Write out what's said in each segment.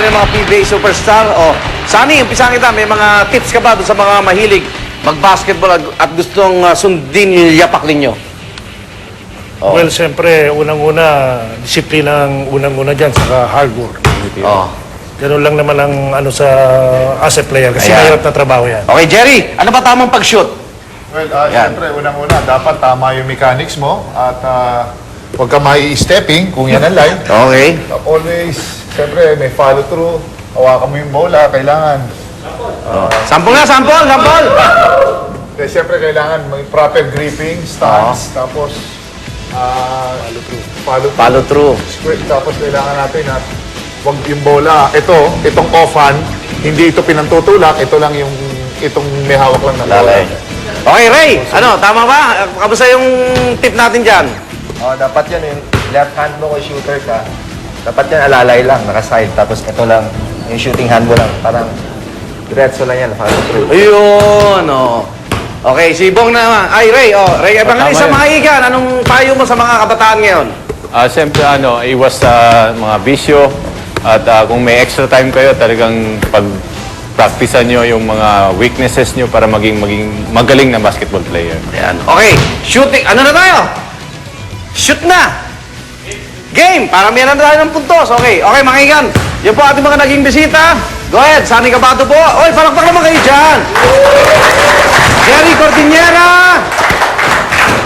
rin mga PBA superstar. O, Sunny, umpisa kita. May mga tips ka ba doon sa mga mahilig mag-basketball at gustong sundin yung yapak ninyo? Oh. Well, siyempre, unang-una, disiplina ang unang-una dyan, saka hard work. Oh. Ganun lang naman ang ano sa as a player, kasi Ayan. mahirap na trabaho yan. Okay, Jerry, ano ba tamang pag-shoot? Well, Yan. siyempre, unang-una, dapat tama yung mechanics mo at huwag ka mai-stepping kung yan ang line. Okay. Always, siyempre, may follow-through. Hawakan mo yung bola, kailangan. Sampol na, sampol, sampol! Siyempre, kailangan may proper gripping, stance, tapos follow-through. Follow through. Tapos kailangan natin na wag yung bola. Itong off-hand, hindi ito pinantutulak, ito lang yung, itong may hawak lang na bola. Lalay. Okay, Ray, ano, tama ba? Kamusta yung tip natin dyan? Dapat yan yung left hand mo kung shooter ka. Dapat yan alalay lang, naka-side. Tapos ito lang, yung shooting hand mo lang. Parang diretso lang yan, follow through. Ayun, oh. Okay, si Bong naman. Ay, Ray, oh. Ray Evangelista, Tama mga igan, anong payo mo sa mga kabataan ngayon? Siyempre, iwas sa mga bisyo at kung may extra time kayo, talagang pag-practicean nyo yung mga weaknesses nyo para maging magaling na basketball player. Ayan. Okay, shooting. Ano na tayo? Shoot na! Game! Para meron na tayo ng puntos. Okay, okay mga igan. Yan po ating mga naging bisita. Go ahead, Sunny Cabato po. Oy, palakpak naman kayo dyan. Jerry Cordillera,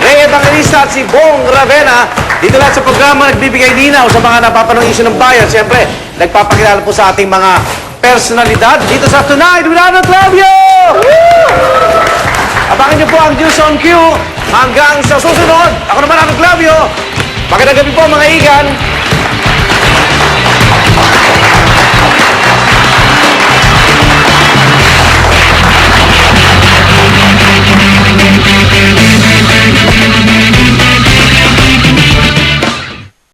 Ray Evangelista at si Bong Ravena. Dito lahat sa programa nagbibigay linaw sa mga napapanong issue ng bayan. Siyempre, nagpapakilala po sa ating mga personalidad dito sa Tonight with Arnold Clavio! Abangan niyo po ang News on Q hanggang sa susunod. Ako naman Arnold Clavio. Magandang gabi po mga igan.